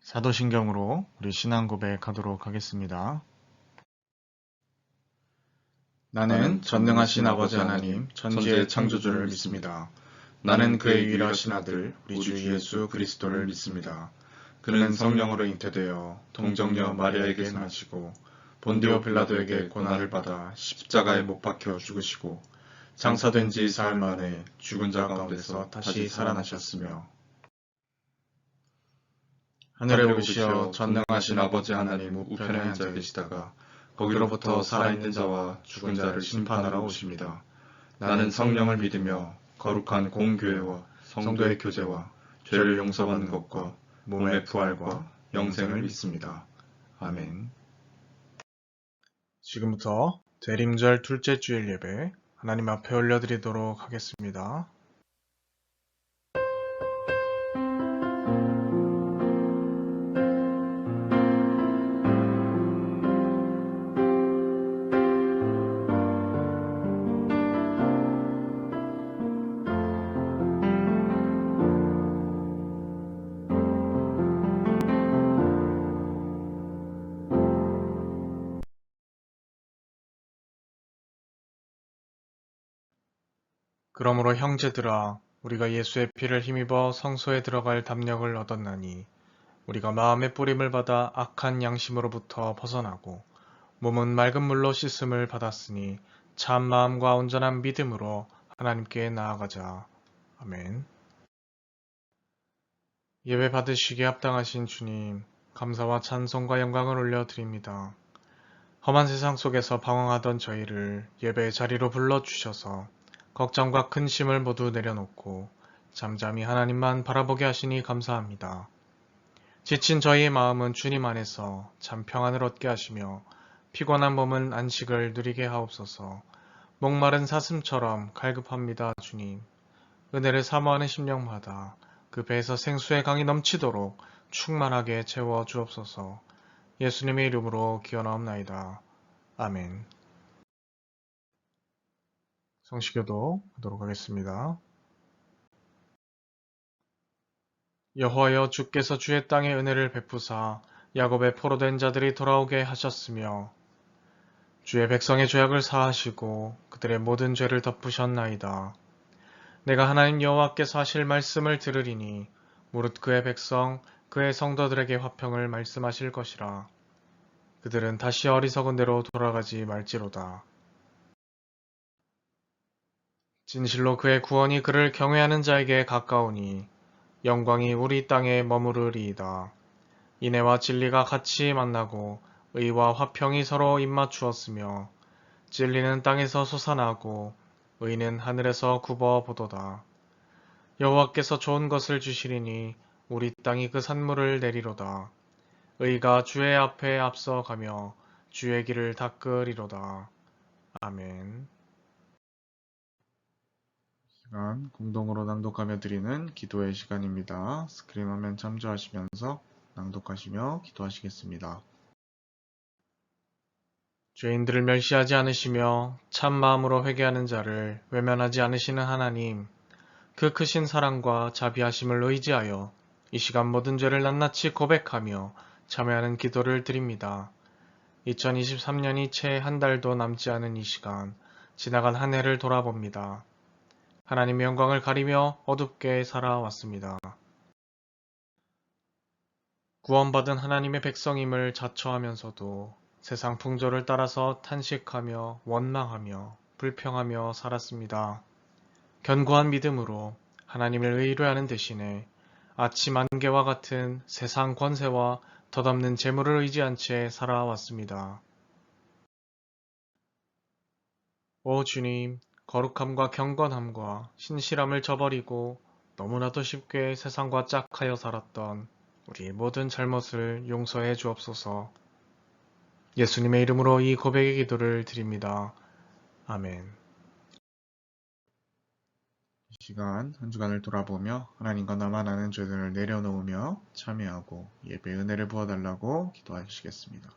사도신경으로 우리 신앙 고백하도록 하겠습니다. 나는 전능하신 아버지 하나님, 전지의 창조주를 믿습니다. 나는 그의 유일하신 아들, 우리 주 예수 그리스도를 믿습니다. 그는 성령으로 잉태되어 동정녀 마리아에게 나시고 본디오 빌라도에게 고난을 받아 십자가에 못 박혀 죽으시고 장사된 지 사흘 만에 죽은 자 가운데서 다시 살아나셨으며 하늘에 오르시어 전능하신 아버지 하나님 우편에 앉아 계시다가 거기로부터 살아있는 자와 죽은 자를 심판하러 오십니다. 나는 성령을 믿으며 거룩한 공교회와 성도의 교제와 죄를 용서받는 것과 몸의 부활과 영생을 믿습니다. 아멘. 지금부터 대림절 둘째 주일 예배 하나님 앞에 올려드리도록 하겠습니다. 그러므로 형제들아, 우리가 예수의 피를 힘입어 성소에 들어갈 담력을 얻었나니 우리가 마음의 뿌림을 받아 악한 양심으로부터 벗어나고 몸은 맑은 물로 씻음을 받았으니 참 마음과 온전한 믿음으로 하나님께 나아가자. 아멘. 예배 받으시기에 합당하신 주님, 감사와 찬송과 영광을 올려드립니다. 험한 세상 속에서 방황하던 저희를 예배의 자리로 불러주셔서 걱정과 근심을 모두 내려놓고 잠잠히 하나님만 바라보게 하시니 감사합니다. 지친 저희의 마음은 주님 안에서 참 평안을 얻게 하시며 피곤한 몸은 안식을 누리게 하옵소서. 목마른 사슴처럼 갈급합니다, 주님. 은혜를 사모하는 심령마다 그 배에서 생수의 강이 넘치도록 충만하게 채워 주옵소서. 예수님의 이름으로 기원하옵나이다. 아멘. 성시교도 하도록 하겠습니다. 여호와여, 주께서 주의 땅에 은혜를 베푸사 야곱의 포로된 자들이 돌아오게 하셨으며 주의 백성의 죄악을 사하시고 그들의 모든 죄를 덮으셨나이다. 내가 하나님 여호와께서 하실 말씀을 들으리니 무릇 그의 백성 그의 성도들에게 화평을 말씀하실 것이라. 그들은 다시 어리석은 대로 돌아가지 말지로다. 진실로 그의 구원이 그를 경외하는 자에게 가까우니 영광이 우리 땅에 머무르리이다. 인애와 진리가 같이 만나고 의와 화평이 서로 입맞추었으며 진리는 땅에서 솟아나고 의는 하늘에서 굽어보도다. 여호와께서 좋은 것을 주시리니 우리 땅이 그 산물을 내리로다. 의가 주의 앞에 앞서가며 주의 길을 닦으리로다. 아멘. 시간 공동으로 낭독하며 드리는 기도의 시간입니다. 스크린 화면 참조하시면서 낭독하시며 기도하시겠습니다. 죄인들을 멸시하지 않으시며 참 마음으로 회개하는 자를 외면하지 않으시는 하나님, 그 크신 사랑과 자비하심을 의지하여 이 시간 모든 죄를 낱낱이 고백하며 참여하는 기도를 드립니다. 2023년이 채 한 달도 남지 않은 이 시간, 지나간 한 해를 돌아봅니다. 하나님의 영광을 가리며 어둡게 살아왔습니다. 구원받은 하나님의 백성임을 자처하면서도 세상 풍조를 따라서 탄식하며 원망하며 불평하며 살았습니다. 견고한 믿음으로 하나님을 의뢰하는 대신에 아침 안개와 같은 세상 권세와 덧없는 재물을 의지한 채 살아왔습니다. 오 주님, 거룩함과 경건함과 신실함을 저버리고 너무나도 쉽게 세상과 짝하여 살았던 우리의 모든 잘못을 용서해 주옵소서. 예수님의 이름으로 이 고백의 기도를 드립니다. 아멘. 이 시간 한 주간을 돌아보며 하나님과 나만 아는 죄들을 내려놓으며 참여하고 예배 은혜를 부어달라고 기도하시겠습니다.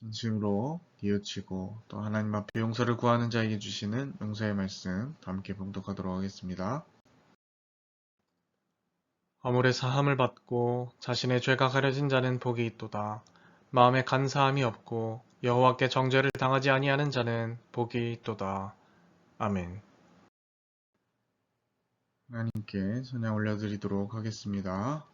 진심으로 뉘우치고 또 하나님 앞에 용서를 구하는 자에게 주시는 용서의 말씀 함께 봉독하도록 하겠습니다. 허물의 사함을 받고 자신의 죄가 가려진 자는 복이 있도다. 마음에 간사함이 없고 여호와께 정죄를 당하지 아니하는 자는 복이 있도다. 아멘. 하나님께 찬양 올려드리도록 하겠습니다.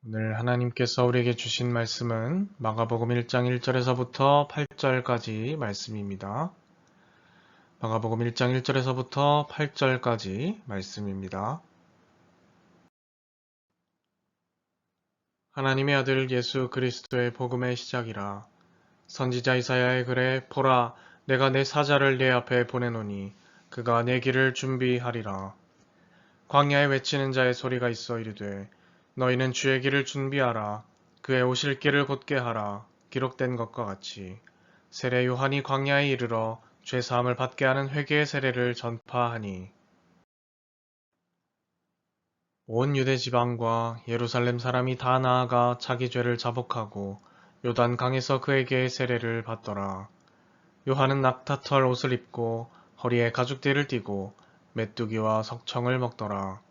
오늘 하나님께서 우리에게 주신 말씀은 마가복음 1장 1절에서부터 8절까지 말씀입니다. 마가복음 1장 1절에서부터 8절까지 말씀입니다. 하나님의 아들 예수 그리스도의 복음의 시작이라. 선지자 이사야의 글에 보라, 내가 내 사자를 내 앞에 보내노니 그가 내 길을 준비하리라. 광야에 외치는 자의 소리가 있어 이르되 너희는 주의 길을 준비하라. 그의 오실 길을 곧게 하라. 기록된 것과 같이 세례 요한이 광야에 이르러 죄 사함을 받게 하는 회개의 세례를 전파하니 온 유대 지방과 예루살렘 사람이 다 나아가 자기 죄를 자복하고 요단 강에서 그에게 세례를 받더라. 요한은 낙타털 옷을 입고 허리에 가죽띠를 띠고 메뚜기와 석청을 먹더라.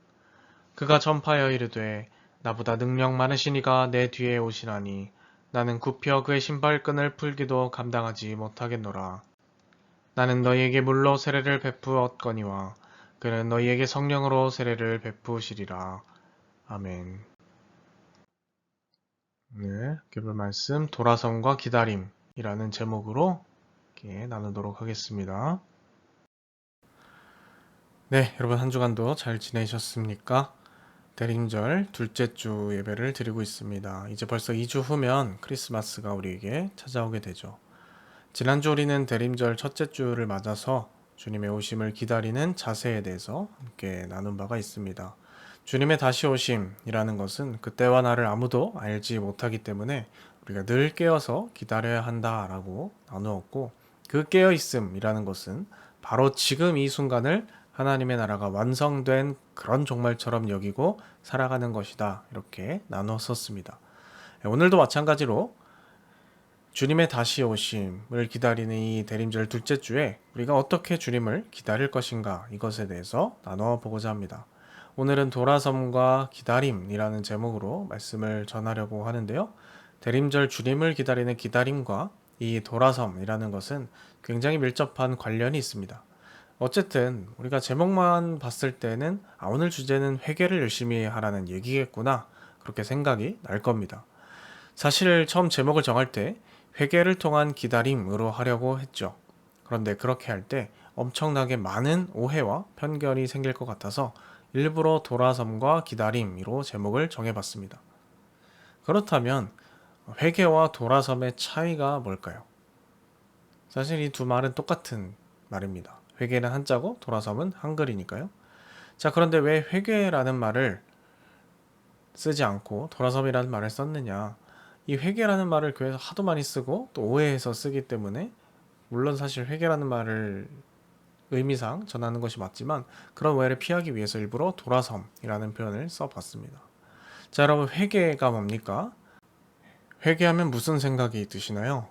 그가 전파하여 이르되 나보다 능력 많으신 이가 내 뒤에 오시나니 나는 굽혀 그의 신발끈을 풀기도 감당하지 못하겠노라. 나는 너희에게 물로 세례를 베푸었거니와 그는 너희에게 성령으로 세례를 베푸시리라. 아멘. 네, 개별 말씀 돌아섬과 기다림이라는 제목으로 이렇게 나누도록 하겠습니다. 네, 여러분 한 주간도 잘 지내셨습니까? 대림절 둘째 주 예배를 드리고 있습니다. 이제 벌써 2주 후면 크리스마스가 우리에게 찾아오게 되죠. 지난주 우리는 대림절 첫째 주를 맞아서 주님의 오심을 기다리는 자세에 대해서 함께 나눈 바가 있습니다. 주님의 다시 오심이라는 것은 그때와 나를 아무도 알지 못하기 때문에 우리가 늘 깨어서 기다려야 한다라고 나누었고, 그 깨어있음이라는 것은 바로 지금 이 순간을 하나님의 나라가 완성된 그런 종말처럼 여기고 살아가는 것이다, 이렇게 나눴었습니다. 오늘도 마찬가지로 주님의 다시 오심을 기다리는 이 대림절 둘째 주에 우리가 어떻게 주님을 기다릴 것인가, 이것에 대해서 나눠 보고자 합니다. 오늘은 돌아섬과 기다림이라는 제목으로 말씀을 전하려고 하는데요. 대림절 주님을 기다리는 기다림과 이 돌아섬이라는 것은 굉장히 밀접한 관련이 있습니다. 어쨌든 우리가 제목만 봤을 때는 오늘 주제는 회개를 열심히 하라는 얘기겠구나, 그렇게 생각이 날 겁니다. 사실 처음 제목을 정할 때 회개를 통한 기다림으로 하려고 했죠. 그런데 그렇게 할 때 엄청나게 많은 오해와 편견이 생길 것 같아서 일부러 돌아섬과 기다림으로 제목을 정해봤습니다. 그렇다면 회개와 돌아섬의 차이가 뭘까요? 사실 이 두 말은 똑같은 말입니다. 회개는 한자고 돌아섬은 한글이니까요. 자, 그런데 왜 회개라는 말을 쓰지 않고 돌아섬이라는 말을 썼느냐? 이 회개라는 말을 교회에서 하도 많이 쓰고 또 오해해서 쓰기 때문에, 물론 사실 회개라는 말을 의미상 전하는 것이 맞지만 그런 오해를 피하기 위해서 일부러 돌아섬이라는 표현을 써봤습니다. 자, 여러분, 회개가 뭡니까? 회개하면 무슨 생각이 드시나요?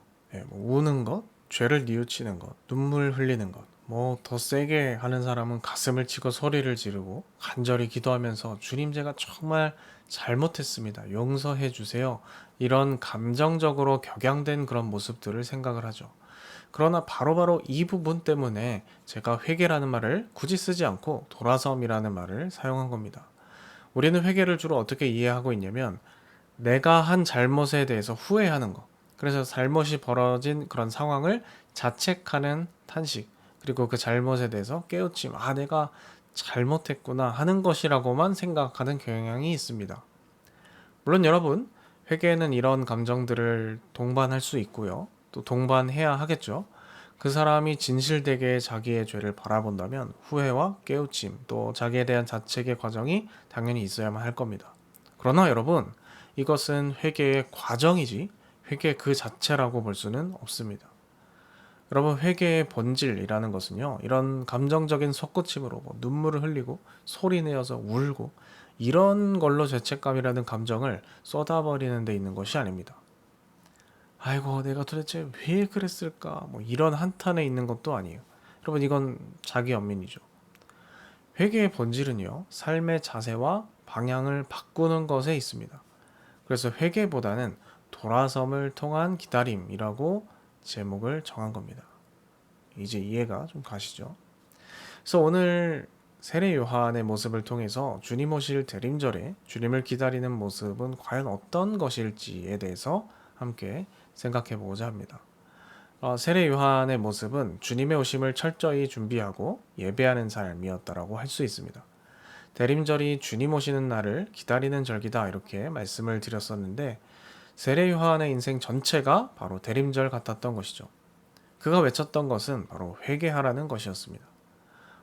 뭐 우는 것, 죄를 뉘우치는 것, 눈물 흘리는 것, 뭐 더 세게 하는 사람은 가슴을 치고 소리를 지르고 간절히 기도하면서 주님, 제가 정말 잘못했습니다, 용서해 주세요, 이런 감정적으로 격양된 그런 모습들을 생각을 하죠. 그러나 바로바로 이 부분 때문에 제가 회개라는 말을 굳이 쓰지 않고 돌아섬이라는 말을 사용한 겁니다. 우리는 회개를 주로 어떻게 이해하고 있냐면, 내가 한 잘못에 대해서 후회하는 것, 그래서 잘못이 벌어진 그런 상황을 자책하는 탄식, 그리고 그 잘못에 대해서 깨우침, 내가 잘못했구나 하는 것이라고만 생각하는 경향이 있습니다. 물론 여러분, 회개는 이런 감정들을 동반할 수 있고요, 또 동반해야 하겠죠. 그 사람이 진실되게 자기의 죄를 바라본다면 후회와 깨우침, 또 자기에 대한 자책의 과정이 당연히 있어야만 할 겁니다. 그러나 여러분, 이것은 회개의 과정이지 회개 그 자체라고 볼 수는 없습니다. 여러분, 회개의 본질이라는 것은요, 이런 감정적인 솟구침으로 눈물을 흘리고 소리 내어서 울고 이런 걸로 죄책감이라는 감정을 쏟아버리는 데 있는 것이 아닙니다. 아이고, 내가 도대체 왜 그랬을까, 이런 한탄에 있는 것도 아니에요. 여러분, 이건 자기 연민이죠. 회개의 본질은요, 삶의 자세와 방향을 바꾸는 것에 있습니다. 그래서 회개보다는 돌아섬을 통한 기다림이라고 제목을 정한 겁니다. 이제 이해가 좀 가시죠? 그래서 오늘 세례 요한의 모습을 통해서 주님 오실 대림절에 주님을 기다리는 모습은 과연 어떤 것일지에 대해서 함께 생각해 보고자 합니다. 세례 요한의 모습은 주님의 오심을 철저히 준비하고 예배하는 삶이었다라고 할 수 있습니다. 대림절이 주님 오시는 날을 기다리는 절기다, 이렇게 말씀을 드렸었는데, 세례 요한의 인생 전체가 바로 대림절 같았던 것이죠. 그가 외쳤던 것은 바로 회개하라는 것이었습니다.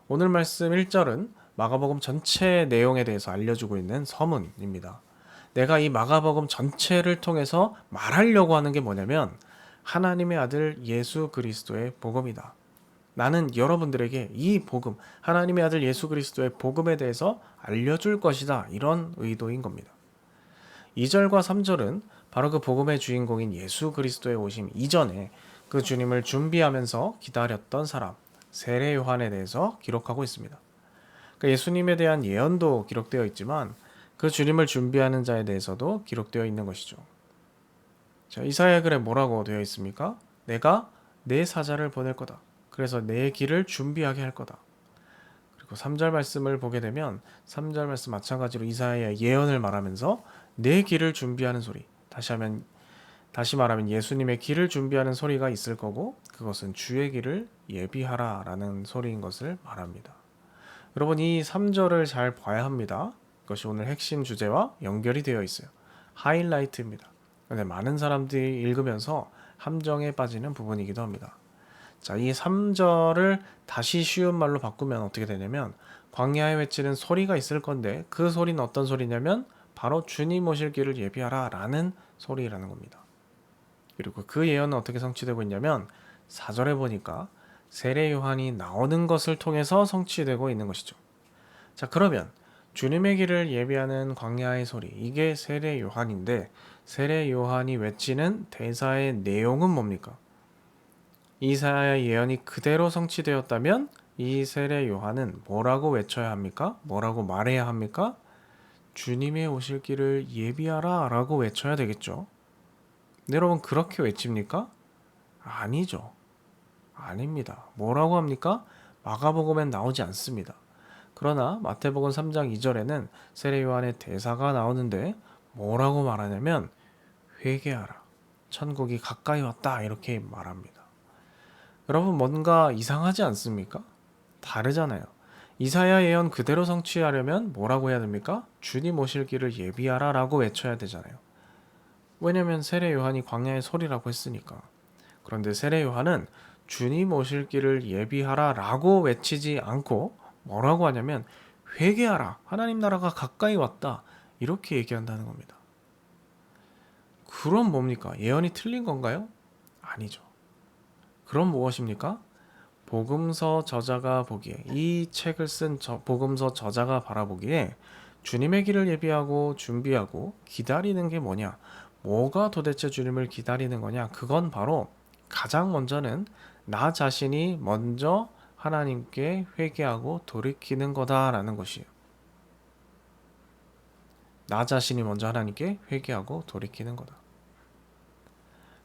오늘 말씀 1절은 마가복음 전체 내용에 대해서 알려주고 있는 서문입니다. 내가 이 마가복음 전체를 통해서 말하려고 하는 게 뭐냐면, 하나님의 아들 예수 그리스도의 복음이다. 나는 여러분들에게 이 복음, 하나님의 아들 예수 그리스도의 복음에 대해서 알려줄 것이다, 이런 의도인 겁니다. 2절과 3절은 바로 그 복음의 주인공인 예수 그리스도의 오심 이전에 그 주님을 준비하면서 기다렸던 사람, 세례 요한에 대해서 기록하고 있습니다. 그러니까 예수님에 대한 예언도 기록되어 있지만 그 주님을 준비하는 자에 대해서도 기록되어 있는 것이죠. 자, 이사야 글에 뭐라고 되어 있습니까? 내가 내 사자를 보낼 거다. 그래서 내 길을 준비하게 할 거다. 그리고 3절 말씀을 보게 되면 3절 말씀 마찬가지로 이사야의 예언을 말하면서 내 길을 준비하는 소리, 다시 말하면 예수님의 길을 준비하는 소리가 있을 거고, 그것은 주의 길을 예비하라 라는 소리인 것을 말합니다. 여러분, 이 3절을 잘 봐야 합니다. 이것이 오늘 핵심 주제와 연결이 되어 있어요. 하이라이트입니다. 근데 많은 사람들이 읽으면서 함정에 빠지는 부분이기도 합니다. 자, 이 3절을 다시 쉬운 말로 바꾸면 어떻게 되냐면 광야에 외치는 소리가 있을 건데 그 소리는 어떤 소리냐면 바로 주님 오실 길을 예비하라 라는 소리라는 겁니다. 그리고 그 예언은 어떻게 성취되고 있냐면 4절에 보니까 세례 요한이 나오는 것을 통해서 성취되고 있는 것이죠. 자, 그러면 주님의 길을 예비하는 광야의 소리, 이게 세례 요한인데 세례 요한이 외치는 대사의 내용은 뭡니까? 이사야의 예언이 그대로 성취되었다면 이 세례 요한은 뭐라고 외쳐야 합니까? 뭐라고 말해야 합니까? 주님의 오실 길을 예비하라 라고 외쳐야 되겠죠. 근데 여러분 그렇게 외칩니까? 아니죠. 아닙니다. 뭐라고 합니까? 마가복음엔 나오지 않습니다. 그러나 마태복음 3장 2절에는 세례 요한의 대사가 나오는데 뭐라고 말하냐면 회개하라. 천국이 가까이 왔다. 이렇게 말합니다. 여러분 뭔가 이상하지 않습니까? 다르잖아요. 이사야 예언 그대로 성취하려면 뭐라고 해야 됩니까? 주님 오실 길을 예비하라 라고 외쳐야 되잖아요. 왜냐면 세례 요한이 광야의 소리라고 했으니까. 그런데 세례 요한은 주님 오실 길을 예비하라 라고 외치지 않고 뭐라고 하냐면 회개하라. 하나님 나라가 가까이 왔다. 이렇게 얘기한다는 겁니다. 그럼 뭡니까? 예언이 틀린 건가요? 아니죠. 그럼 무엇입니까? 복음서 저자가 보기에 이 책을 쓴 복음서 저자가 바라보기에 주님의 길을 예비하고 준비하고 기다리는 게 뭐냐? 뭐가 도대체 주님을 기다리는 거냐? 그건 바로 가장 먼저는 나 자신이 먼저 하나님께 회개하고 돌이키는 거다라는 것이에요. 나 자신이 먼저 하나님께 회개하고 돌이키는 거다.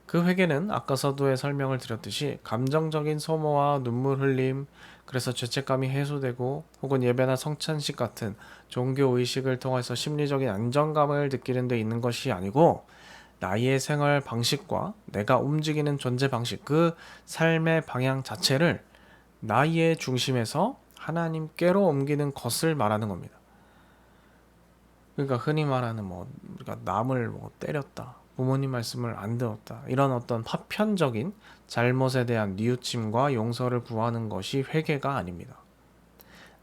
그 회개는 아까 서두에 설명을 드렸듯이 감정적인 소모와 눈물 흘림, 그래서 죄책감이 해소되고 혹은 예배나 성찬식 같은 종교 의식을 통해서 심리적인 안정감을 느끼는 데 있는 것이 아니고 나의 생활 방식과 내가 움직이는 존재 방식, 그 삶의 방향 자체를 나의 중심에서 하나님께로 옮기는 것을 말하는 겁니다. 그러니까 흔히 말하는 우리가 남을 때렸다, 부모님 말씀을 안 들었다, 이런 어떤 파편적인 잘못에 대한 뉘우침과 용서를 구하는 것이 회개가 아닙니다.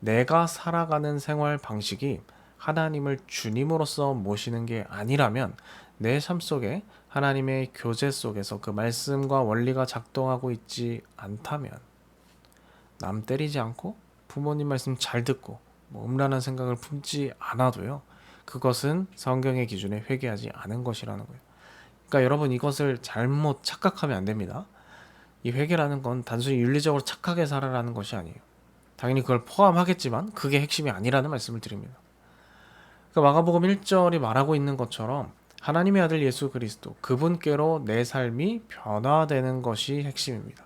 내가 살아가는 생활 방식이 하나님을 주님으로서 모시는 게 아니라면 내 삶 속에 하나님의 교제 속에서 그 말씀과 원리가 작동하고 있지 않다면 남 때리지 않고 부모님 말씀 잘 듣고 음란한 생각을 품지 않아도요. 그것은 성경의 기준에 회개하지 않은 것이라는 거예요. 그러니까 여러분 이것을 잘못 착각하면 안 됩니다. 이 회개라는 건 단순히 윤리적으로 착하게 살아라는 것이 아니에요. 당연히 그걸 포함하겠지만 그게 핵심이 아니라는 말씀을 드립니다. 그러니까 마가복음 1절이 말하고 있는 것처럼 하나님의 아들 예수 그리스도 그분께로 내 삶이 변화되는 것이 핵심입니다.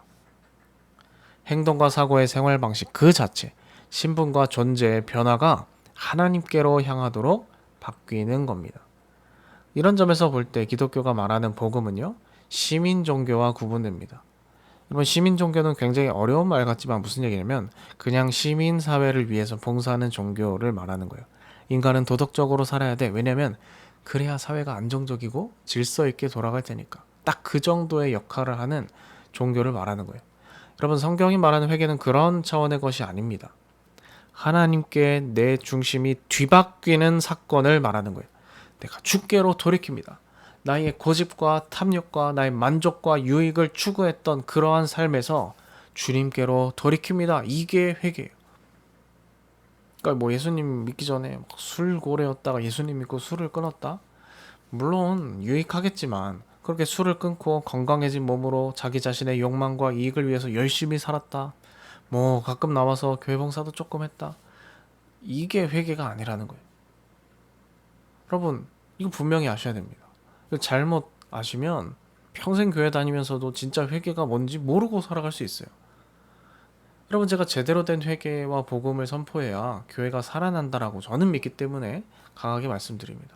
행동과 사고의 생활 방식 그 자체, 신분과 존재의 변화가 하나님께로 향하도록 바뀌는 겁니다. 이런 점에서 볼 때 기독교가 말하는 복음은요, 시민 종교와 구분됩니다. 이번 시민 종교는 굉장히 어려운 말 같지만 무슨 얘기냐면 그냥 시민 사회를 위해서 봉사하는 종교를 말하는 거예요. 인간은 도덕적으로 살아야 돼. 왜냐면 그래야 사회가 안정적이고 질서 있게 돌아갈 테니까. 딱 그 정도의 역할을 하는 종교를 말하는 거예요. 여러분 성경이 말하는 회개는 그런 차원의 것이 아닙니다. 하나님께 내 중심이 뒤바뀌는 사건을 말하는 거예요. 내가 주께로 돌이킵니다. 나의 고집과 탐욕과 나의 만족과 유익을 추구했던 그러한 삶에서 주님께로 돌이킵니다. 이게 회개예요. 그러니까 예수님 믿기 전에 술고래였다가 예수님 믿고 술을 끊었다? 물론 유익하겠지만 그렇게 술을 끊고 건강해진 몸으로 자기 자신의 욕망과 이익을 위해서 열심히 살았다. 가끔 나와서 교회 봉사도 조금 했다. 이게 회개가 아니라는 거예요. 여러분 이거 분명히 아셔야 됩니다. 잘못 아시면 평생 교회 다니면서도 진짜 회개가 뭔지 모르고 살아갈 수 있어요. 여러분 제가 제대로 된 회개와 복음을 선포해야 교회가 살아난다라고 저는 믿기 때문에 강하게 말씀드립니다.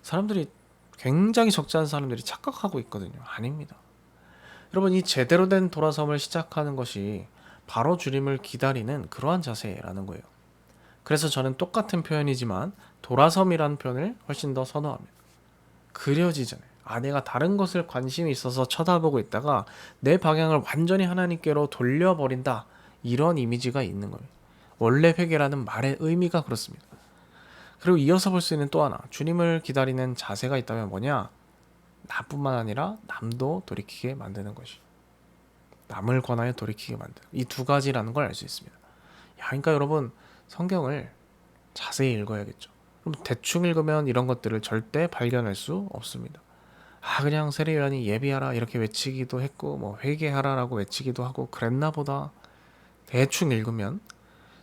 사람들이 굉장히 적지 않은 사람들이 착각하고 있거든요. 아닙니다. 여러분 이 제대로 된 돌아섬을 시작하는 것이 바로 주님을 기다리는 그러한 자세라는 거예요. 그래서 저는 똑같은 표현이지만 돌아섬이라는 표현을 훨씬 더 선호합니다. 그려지잖아요. 내가 다른 것을 관심이 있어서 쳐다보고 있다가 내 방향을 완전히 하나님께로 돌려버린다. 이런 이미지가 있는 거예요. 원래 회개라는 말의 의미가 그렇습니다. 그리고 이어서 볼 수 있는 또 하나, 주님을 기다리는 자세가 있다면 뭐냐? 나뿐만 아니라 남도 돌이키게 만드는 것이. 남을 권하여 돌이키게 만드는. 이 두 가지라는 걸 알 수 있습니다. 그러니까 여러분, 성경을 자세히 읽어야겠죠. 그럼 대충 읽으면 이런 것들을 절대 발견할 수 없습니다. 그냥 세례요한이 예비하라 이렇게 외치기도 했고 뭐 회개하라라고 외치기도 하고 그랬나 보다. 대충 읽으면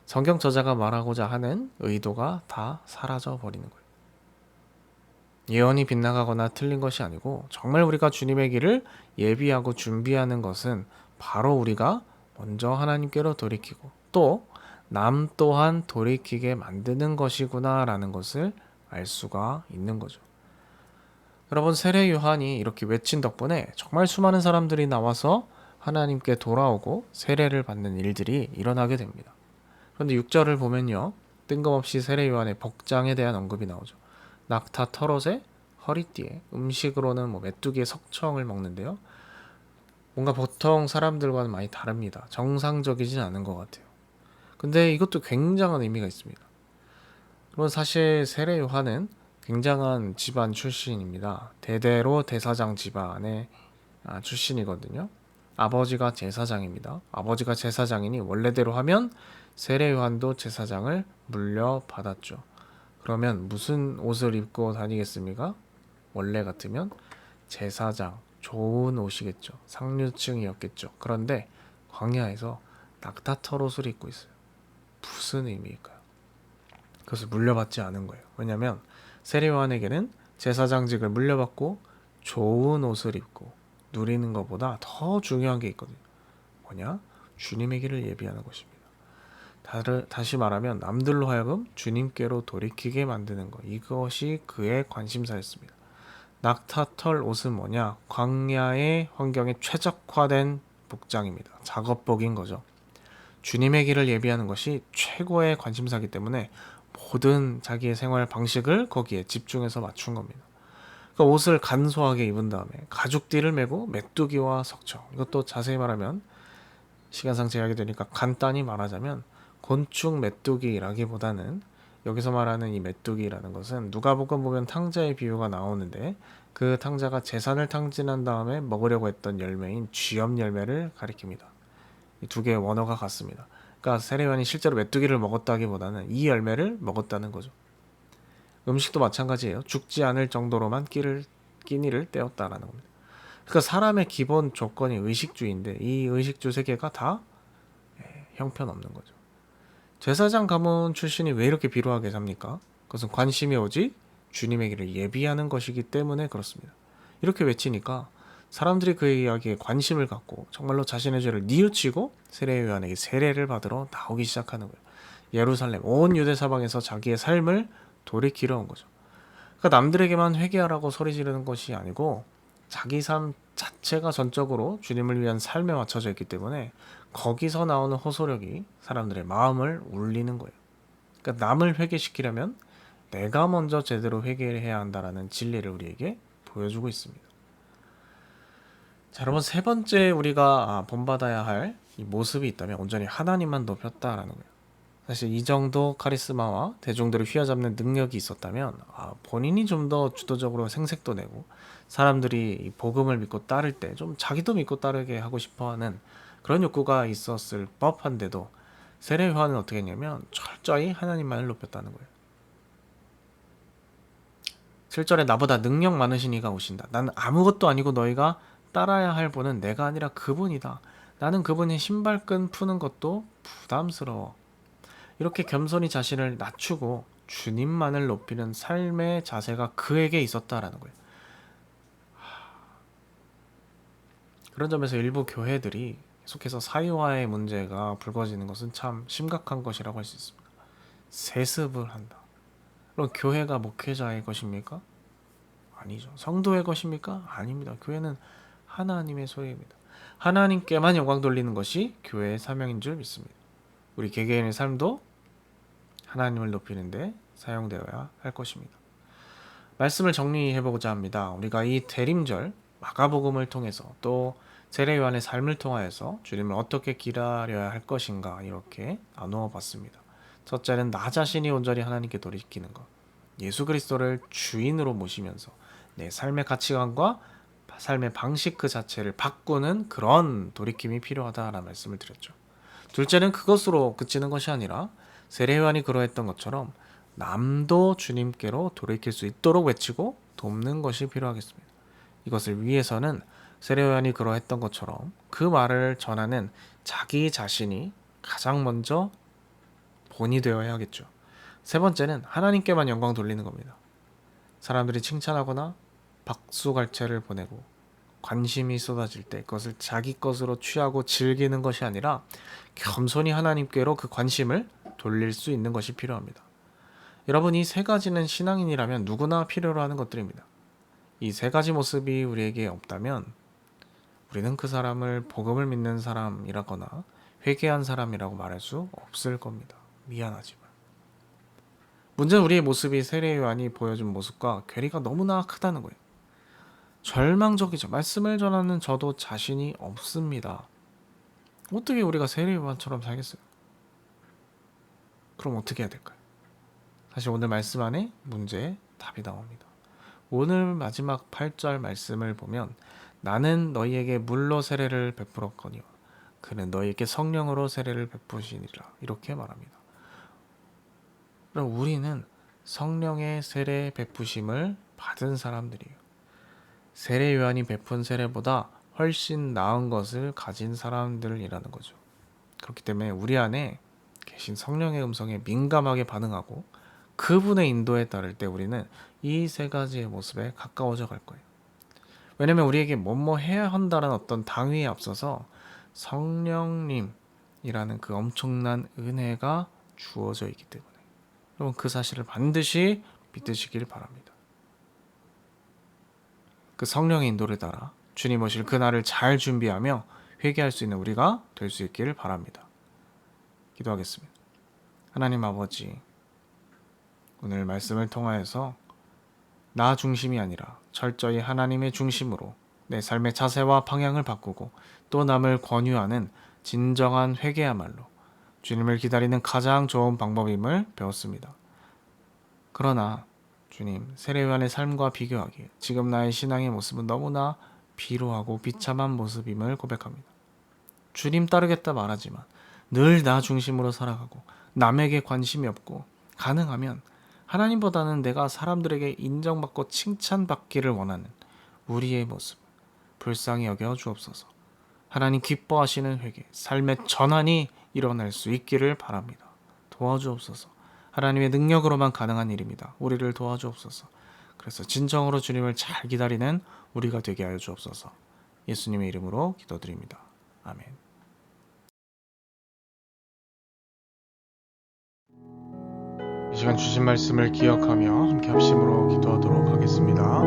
성경 저자가 말하고자 하는 의도가 다 사라져 버리는 거예요. 예언이 빗나가거나 틀린 것이 아니고 정말 우리가 주님의 길을 예비하고 준비하는 것은 바로 우리가 먼저 하나님께로 돌이키고 또 남 또한 돌이키게 만드는 것이구나 라는 것을 알 수가 있는 거죠. 여러분, 세례 요한이 이렇게 외친 덕분에 정말 수많은 사람들이 나와서 하나님께 돌아오고 세례를 받는 일들이 일어나게 됩니다. 그런데 6절을 보면요, 뜬금없이 세례 요한의 복장에 대한 언급이 나오죠. 낙타 털옷에 허리띠에 음식으로는 메뚜기의 석청을 먹는데요. 뭔가 보통 사람들과는 많이 다릅니다. 정상적이진 않은 것 같아요. 근데 이것도 굉장한 의미가 있습니다. 그럼 사실 세례 요한은 굉장한 집안 출신입니다. 대대로 대사장 집안의 출신이거든요. 아버지가 제사장입니다. 아버지가 제사장이니 원래대로 하면 세례 요한도 제사장을 물려받았죠. 그러면 무슨 옷을 입고 다니겠습니까? 원래 같으면 제사장, 좋은 옷이겠죠. 상류층이었겠죠. 그런데 광야에서 낙타털 옷을 입고 있어요. 무슨 의미일까요? 그것을 물려받지 않은 거예요. 왜냐하면 세례 요한에게는 제사장직을 물려받고 좋은 옷을 입고 누리는 것보다 더 중요한 게 있거든요. 뭐냐? 주님의 길을 예비하는 것입니다. 다시 말하면 남들로 하여금 주님께로 돌이키게 만드는 것. 이것이 그의 관심사였습니다. 낙타털 옷은 뭐냐? 광야의 환경에 최적화된 복장입니다. 작업복인 거죠. 주님의 길을 예비하는 것이 최고의 관심사이기 때문에 모든 자기의 생활 방식을 거기에 집중해서 맞춘 겁니다. 그러니까 옷을 간소하게 입은 다음에 가죽띠를 메고 메뚜기와 석청, 이것도 자세히 말하면 시간상 제약이 되니까 간단히 말하자면 곤충 메뚜기라기보다는 여기서 말하는 이 메뚜기라는 것은 누가복음 보면 탕자의 비유가 나오는데 그 탕자가 재산을 탕진한 다음에 먹으려고 했던 열매인 쥐염 열매를 가리킵니다. 이 두 개의 원어가 같습니다. 그러니까 세례요한이 실제로 메뚜기를 먹었다기보다는 이 열매를 먹었다는 거죠. 음식도 마찬가지예요. 죽지 않을 정도로만 끼니를 때웠다라는 겁니다. 그러니까 사람의 기본 조건이 의식주의인데 이 의식주 세계가 다 형편없는 거죠. 제사장 가문 출신이 왜 이렇게 비루하게 삽니까? 그것은 관심이 오직 주님의 길을 예비하는 것이기 때문에 그렇습니다. 이렇게 외치니까 사람들이 그의 이야기에 관심을 갖고 정말로 자신의 죄를 뉘우치고 세례 요한에게 세례를 받으러 나오기 시작하는 거예요. 예루살렘 온 유대 사방에서 자기의 삶을 돌이키려 온 거죠. 그러니까 남들에게만 회개하라고 소리 지르는 것이 아니고 자기 삶 자체가 전적으로 주님을 위한 삶에 맞춰져 있기 때문에 거기서 나오는 호소력이 사람들의 마음을 울리는 거예요. 그러니까 남을 회개시키려면 내가 먼저 제대로 회개를 해야 한다라는 진리를 우리에게 보여주고 있습니다. 자, 여러분, 세 번째 우리가 본받아야 할 이 모습이 있다면 온전히 하나님만 높였다라는 거예요. 사실 이 정도 카리스마와 대중들을 휘어잡는 능력이 있었다면 본인이 좀 더 주도적으로 생색도 내고 사람들이 이 복음을 믿고 따를 때 좀 자기도 믿고 따르게 하고 싶어하는 그런 욕구가 있었을 법한데도 세례 요한은 어떻게 했냐면 철저히 하나님만을 높였다는 거예요. 7절에 나보다 능력 많으신 이가 오신다. 나는 아무것도 아니고 너희가 따라야 할 분은 내가 아니라 그분이다. 나는 그분의 신발끈 푸는 것도 부담스러워. 이렇게 겸손히 자신을 낮추고 주님만을 높이는 삶의 자세가 그에게 있었다라는 거예요. 그런 점에서 일부 교회들이 계속해서 사유화의 문제가 불거지는 것은 참 심각한 것이라고 할 수 있습니다. 세습을 한다. 그럼 교회가 목회자의 것입니까? 아니죠. 성도의 것입니까? 아닙니다. 교회는 하나님의 소유입니다. 하나님께만 영광 돌리는 것이 교회의 사명인 줄 믿습니다. 우리 개개인의 삶도 하나님을 높이는데 사용되어야 할 것입니다. 말씀을 정리해보고자 합니다. 우리가 이 대림절 마가복음을 통해서 또 세례 요한의 삶을 통하여서 주님을 어떻게 기다려야 할 것인가 이렇게 나누어 봤습니다. 첫째는 나 자신이 온전히 하나님께 돌이키는 것, 예수 그리스도를 주인으로 모시면서 내 삶의 가치관과 삶의 방식 그 자체를 바꾸는 그런 돌이킴이 필요하다라는 말씀을 드렸죠. 둘째는 그것으로 그치는 것이 아니라 세례 요한이 그러했던 것처럼 남도 주님께로 돌이킬 수 있도록 외치고 돕는 것이 필요하겠습니다. 이것을 위해서는 세례 요한이 그러했던 것처럼 그 말을 전하는 자기 자신이 가장 먼저 본이 되어야 하겠죠. 세 번째는 하나님께만 영광 돌리는 겁니다. 사람들이 칭찬하거나 박수갈채를 보내고 관심이 쏟아질 때 그것을 자기 것으로 취하고 즐기는 것이 아니라 겸손히 하나님께로 그 관심을 돌릴 수 있는 것이 필요합니다. 여러분, 이 세 가지는 신앙인이라면 누구나 필요로 하는 것들입니다. 이 세 가지 모습이 우리에게 없다면 우리는 그 사람을 복음을 믿는 사람이라거나 회개한 사람이라고 말할 수 없을 겁니다. 미안하지만. 문제는 우리의 모습이 세례 요한이 보여준 모습과 괴리가 너무나 크다는 거예요. 절망적이죠. 말씀을 전하는 저도 자신이 없습니다. 어떻게 우리가 세례 요한처럼 살겠어요? 그럼 어떻게 해야 될까요? 사실 오늘 말씀 안에 문제의 답이 나옵니다. 오늘 마지막 8절 말씀을 보면 나는 너희에게 물로 세례를 베풀었거니와 그는 너희에게 성령으로 세례를 베푸시니라 이렇게 말합니다. 그럼 우리는 성령의 세례 베푸심을 받은 사람들이에요. 세례 요한이 베푼 세례보다 훨씬 나은 것을 가진 사람들이라는 거죠. 그렇기 때문에 우리 안에 계신 성령의 음성에 민감하게 반응하고 그분의 인도에 따를 때 우리는 이 세 가지의 모습에 가까워져 갈 거예요. 왜냐면 우리에게 뭐뭐 해야 한다는 어떤 당위에 앞서서 성령님이라는 그 엄청난 은혜가 주어져 있기 때문에 여러분 그 사실을 반드시 믿으시길 바랍니다. 그 성령의 인도를 따라 주님 오실 그날을 잘 준비하며 회개할 수 있는 우리가 될 수 있기를 바랍니다. 기도하겠습니다. 하나님 아버지, 오늘 말씀을 통하여서 나 중심이 아니라 철저히 하나님의 중심으로 내 삶의 자세와 방향을 바꾸고 또 남을 권유하는 진정한 회개야말로 주님을 기다리는 가장 좋은 방법임을 배웠습니다. 그러나 주님, 세례 요한의 삶과 비교하기에 지금 나의 신앙의 모습은 너무나 비루하고 비참한 모습임을 고백합니다. 주님 따르겠다 말하지만 늘 나 중심으로 살아가고 남에게 관심이 없고 가능하면 하나님보다는 내가 사람들에게 인정받고 칭찬받기를 원하는 우리의 모습 불쌍히 여겨 주옵소서. 하나님 기뻐하시는 회개, 삶의 전환이 일어날 수 있기를 바랍니다. 도와주옵소서. 하나님의 능력으로만 가능한 일입니다. 우리를 도와주옵소서. 그래서 진정으로 주님을 잘 기다리는 우리가 되게 하여 주옵소서. 예수님의 이름으로 기도드립니다. 아멘. 이 시간 주신 말씀을 기억하며 함께 합심으로 기도하도록 하겠습니다.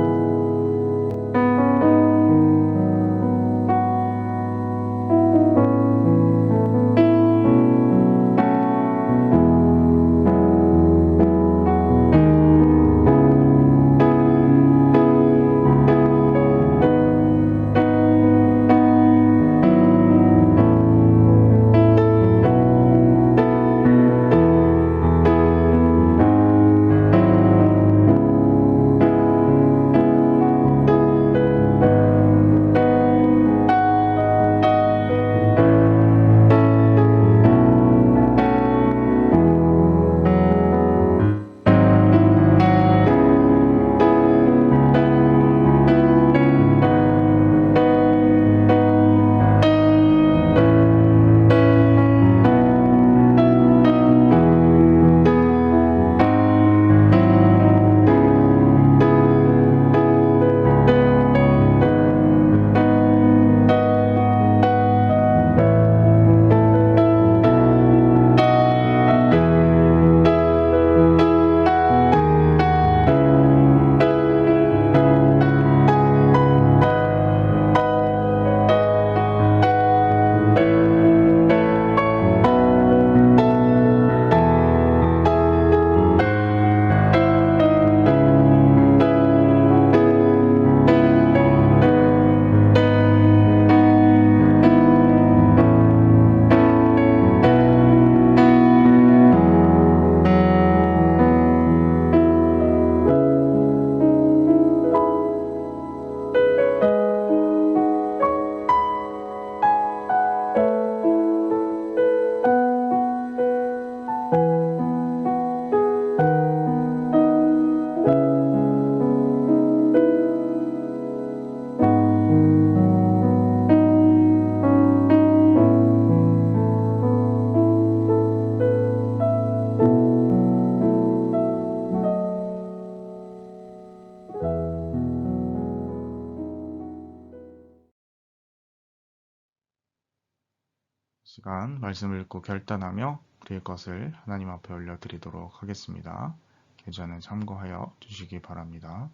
시간 말씀을 읽고 결단하며 우리의 것을 하나님 앞에 올려드리도록 하겠습니다. 계좌는 참고하여 주시기 바랍니다.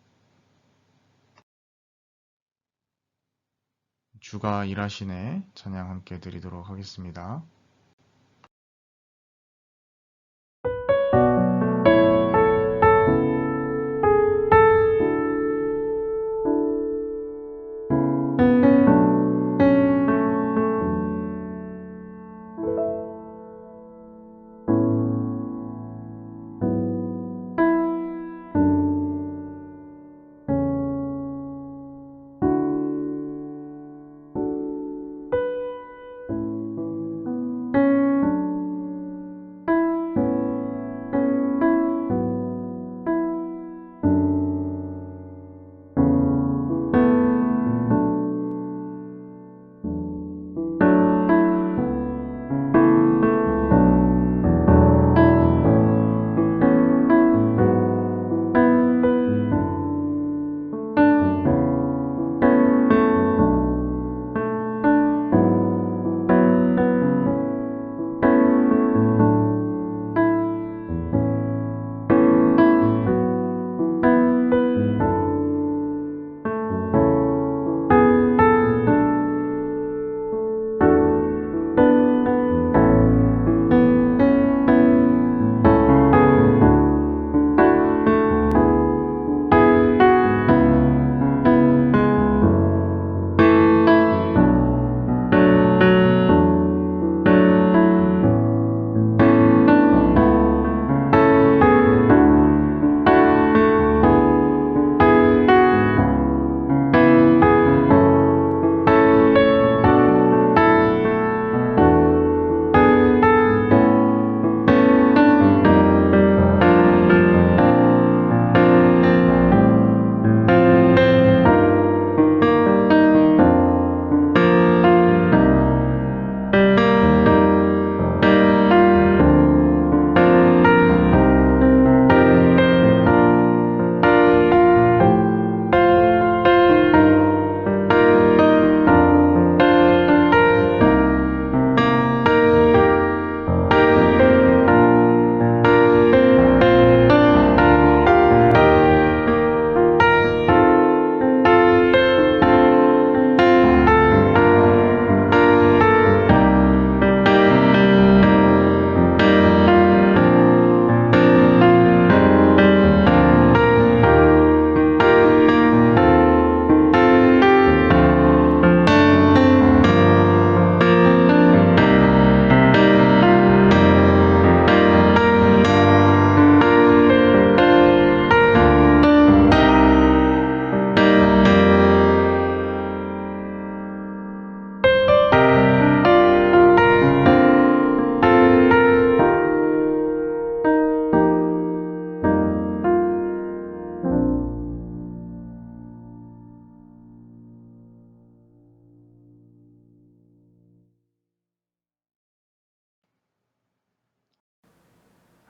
주가 일하시네 찬양 함께 드리도록 하겠습니다.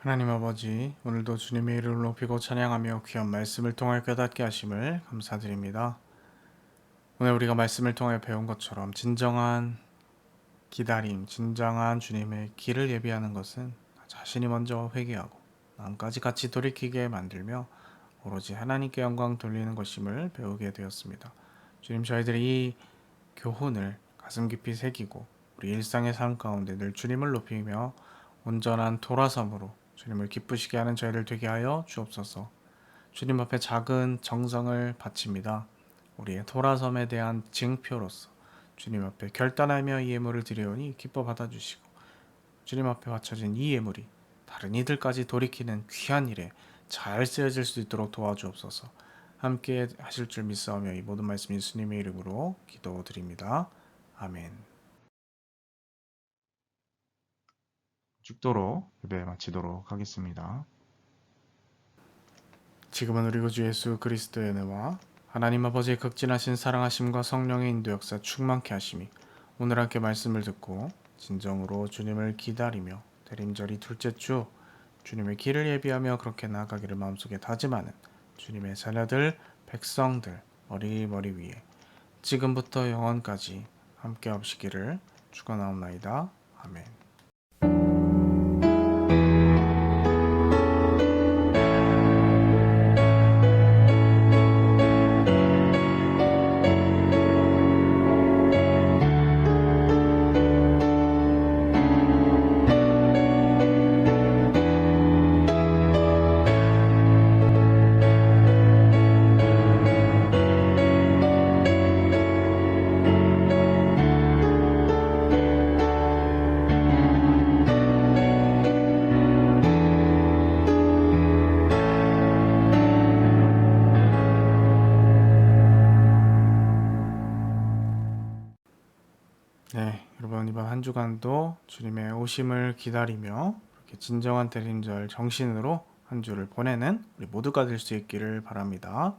하나님 아버지, 오늘도 주님의 이름을 높이고 찬양하며 귀한 말씀을 통하여 깨닫게 하심을 감사드립니다. 오늘 우리가 말씀을 통하여 배운 것처럼 진정한 기다림, 진정한 주님의 길을 예비하는 것은 자신이 먼저 회개하고 남까지 같이 돌이키게 만들며 오로지 하나님께 영광 돌리는 것임을 배우게 되었습니다. 주님, 저희들이 이 교훈을 가슴 깊이 새기고 우리 일상의 삶 가운데 늘 주님을 높이며 온전한 돌아섬으로 주님을 기쁘시게 하는 저희들 되게 하여 주옵소서. 주님 앞에 작은 정성을 바칩니다. 우리의 돌아섬에 대한 징표로서 주님 앞에 결단하며 이 예물을 드리오니 기뻐 받아주시고, 주님 앞에 바쳐진 이 예물이 다른 이들까지 돌이키는 귀한 일에 잘 쓰여질 수 있도록 도와주옵소서. 함께 하실 줄 믿사오며 이 모든 말씀 예수님의 이름으로 기도드립니다. 아멘. 죽도록 예배 마치도록 하겠습니다. 지금은 우리 구주 예수 그리스도의 은혜와 하나님 아버지의 극진하신 사랑하심과 성령의 인도 역사 충만케 하심이 오늘 함께 말씀을 듣고 진정으로 주님을 기다리며 대림절이 둘째 주 주님의 길을 예비하며 그렇게 나아가기를 마음속에 다짐하는 주님의 자녀들 백성들 머리 위에 지금부터 영원까지 함께 하시기를 축원하옵나이다. 아멘. 네, 여러분 이번 한 주간도 주님의 오심을 기다리며 이렇게 진정한 대림절 정신으로 한 주를 보내는 우리 모두가 될 수 있기를 바랍니다.